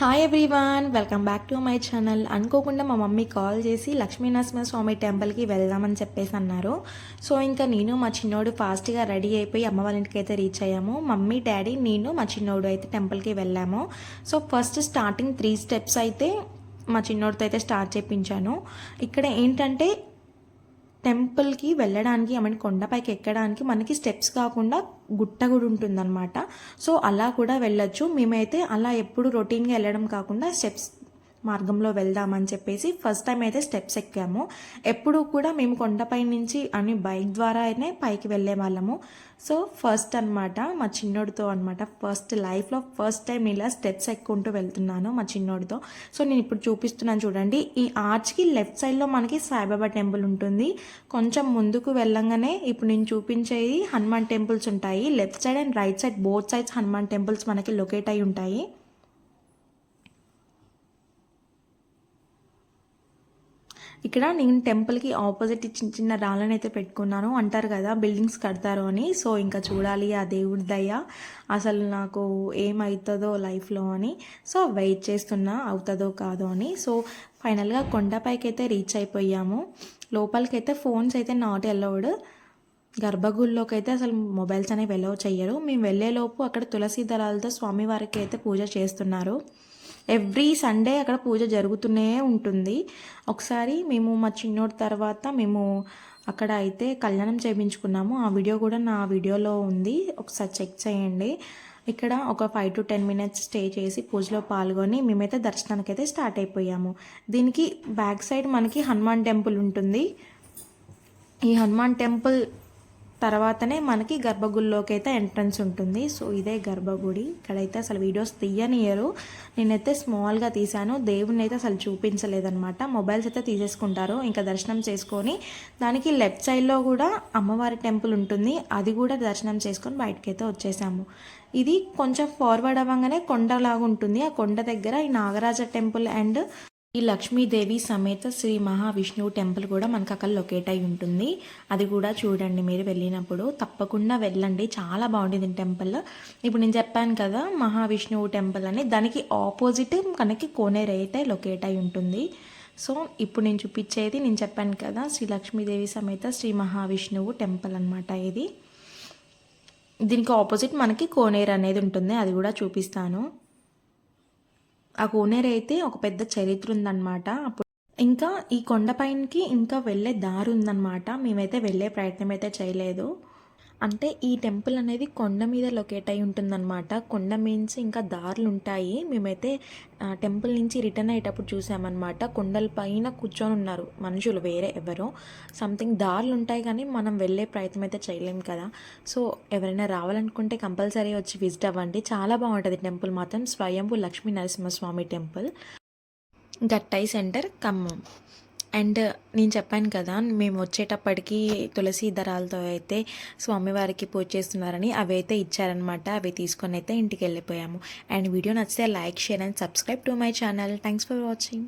Hi everyone, welcome back to my channel. అనుకోకుండా మా mummy call చేసి లక్ష్మీనరసింహస్వామి టెంపుల్కి వెళ్దామని చెప్పేసి అన్నారు. సో ఇంకా నేను మా చిన్నోడు ఫాస్ట్గా రెడీ అయిపోయి అమ్మ వాళ్ళ ఇంటికి అయితే రీచ్ అయ్యాము. మమ్మీ, డాడీ, నేను, మా చిన్నోడు అయితే టెంపుల్కి వెళ్ళాము. సో ఫస్ట్ స్టార్టింగ్ 3 స్టెప్స్ అయితే మా చిన్నోడితో అయితే స్టార్ట్ చేయించాను. ఇక్కడ ఏంటంటే టెంపుల్కి వెళ్ళడానికి కొండపైకి ఎక్కడానికి మనకి స్టెప్స్ కాకుండా గుట్ట కూడా ఉంటుందన్నమాట. సో అలా కూడా వెళ్ళొచ్చు. మేమైతే అలా ఎప్పుడు రొటీన్గా వెళ్ళడం కాకుండా స్టెప్స్ మార్గంలో వెళ్దామని చెప్పేసి ఫస్ట్ టైం అయితే స్టెప్స్ ఎక్కాము. ఎప్పుడు కూడా మేము కొండపై నుంచి అని బైక్ ద్వారా అయినా పైకి వెళ్ళే వాళ్ళము. సో ఫస్ట్ అనమాట మా చిన్నోడితో అనమాట ఫస్ట్ లైఫ్లో ఫస్ట్ టైం ఇలా స్టెప్స్ ఎక్కుంటూ వెళ్తున్నాను మా చిన్నోడితో. సో నేను ఇప్పుడు చూపిస్తున్నాను చూడండి. ఈ ఆర్చ్కి లెఫ్ట్ సైడ్లో మనకి సాయిబాబా టెంపుల్ ఉంటుంది. కొంచెం ముందుకు వెళ్ళంగానే ఇప్పుడు నేను చూపించేది హనుమాన్ టెంపుల్స్ ఉంటాయి. Left side and right side both sides Hanuman temples మనకి లొకేట్ అయి ఉంటాయి. ఇక్కడ నేను టెంపుల్కి ఆపోజిట్ చిన్న చిన్న రాళ్ళని అయితే పెట్టుకున్నాను. అంటారు కదా బిల్డింగ్స్ కడతారు అని. సో ఇంకా చూడాలి ఆ దేవుడి దయ అసలు నాకు ఏమవుతుందో లైఫ్లో అని. సో వెయిట్ చేస్తున్నా అవుతుందో కాదో అని. సో ఫైనల్గా కొండపైకి అయితే రీచ్ అయిపోయాము. లోపలికి అయితే ఫోన్స్ అయితే నాట్ అలౌడ్. గర్భగుడిలోకి అయితే అసలు మొబైల్స్ అనేవి అలౌ చెయ్యరు. మేము వెళ్ళేలోపు అక్కడ తులసి దళాలతో స్వామివారికి అయితే పూజ చేస్తున్నారు. ఎవ్రీ సండే అక్కడ పూజ జరుగుతూనే ఉంటుంది. ఒకసారి మేము మా చిన్నోడి తర్వాత మేము అక్కడ అయితే కళ్యాణం చేయించుకున్నాము. ఆ వీడియో కూడా నా వీడియోలో ఉంది, ఒకసారి చెక్ చేయండి. ఇక్కడ ఒక 5 to 10 minutes స్టే చేసి పూజలో పాల్గొని మేమైతే దర్శనానికి అయితే స్టార్ట్ అయిపోయాము. దీనికి బ్యాక్ సైడ్ మనకి హనుమాన్ టెంపుల్ ఉంటుంది. ఈ హనుమాన్ టెంపుల్ తర్వాతనే మనకి గర్భగుడిలోకి అయితే ఎంట్రన్స్ ఉంటుంది. సో ఇదే గర్భగుడి. ఇక్కడైతే అసలు వీడియోస్ తీయనియరు. నేనైతే స్మాల్గా తీశాను. దేవుని అయితే అసలు చూపించలేదన్నమాట. మొబైల్స్ అయితే తీసేసుకుంటారు. ఇంకా దర్శనం చేసుకొని దానికి లెఫ్ట్ సైడ్లో కూడా అమ్మవారి టెంపుల్ ఉంటుంది. అది కూడా దర్శనం చేసుకొని బయటకైతే వచ్చేసాము. ఇది కొంచెం ఫార్వర్డ్ అవ్వగానే కొండలాగా ఉంటుంది. ఆ కొండ దగ్గర ఈ నాగరాజ టెంపుల్ అండ్ ఈ లక్ష్మీదేవి సమేత శ్రీ మహావిష్ణువు టెంపుల్ కూడా మనకు అక్కడ లొకేట్ అయి ఉంటుంది. అది కూడా చూడండి, మీరు వెళ్ళినప్పుడు తప్పకుండా వెళ్ళండి. చాలా బాగుంటుంది టెంపుల్. ఇప్పుడు నేను చెప్పాను కదా మహావిష్ణువు టెంపుల్ అని, దానికి ఆపోజిట్ మనకి కోనేరు అయితే లొకేట్ అయి ఉంటుంది. సో ఇప్పుడు నేను చూపించేది నేను చెప్పాను కదా శ్రీ లక్ష్మీదేవి సమేత శ్రీ మహావిష్ణువు టెంపుల్ అనమాట. ఇది దీనికి ఆపోజిట్ మనకి కోనేరు అనేది ఉంటుంది. అది కూడా చూపిస్తాను. ఆ కోనేరు అయితే ఒక పెద్ద చరిత్ర ఉందన్నమాట. అప్పుడు ఇంకా ఈ కొండపైనకి ఇంకా వెళ్ళే దారి ఉందన్నమాట. మేమైతే వెళ్ళే ప్రయత్నం అయితే చేయలేదు. అంటే ఈ టెంపుల్ అనేది కొండ మీద లొకేట్ అయి ఉంటుందన్నమాట. కొండ మీన్స్ ఇంకా దారులు ఉంటాయి. మేమైతే టెంపుల్ నుంచి రిటర్న్ అయ్యేటప్పుడు చూసామన్నమాట. కొండల పైన కూర్చొని ఉన్నారు మనుషులు, వేరే ఎవరో సంథింగ్ దారులు ఉంటాయి కానీ మనం వెళ్ళే ప్రయత్నం అయితే చేయలేము కదా. సో ఎవరైనా రావాలనుకుంటే కంపల్సరీ వచ్చి విజిట్ అవ్వండి. చాలా బాగుంటుంది టెంపుల్ మాత్రం. Swayambhu Lakshmi Narasimhaswamy temple, Gattai centre, Khammam. And నేను చెప్పాను కదా మేము వచ్చేటప్పటికి తులసి దళాలతో అయితే స్వామివారికి పూజ చేస్తున్నారని అవి అయితే ఇచ్చారనమాట. అవి తీసుకొని అయితే ఇంటికి వెళ్ళిపోయాము. అండ్ వీడియో నచ్చితే like, share and subscribe to my channel. Thanks for watching.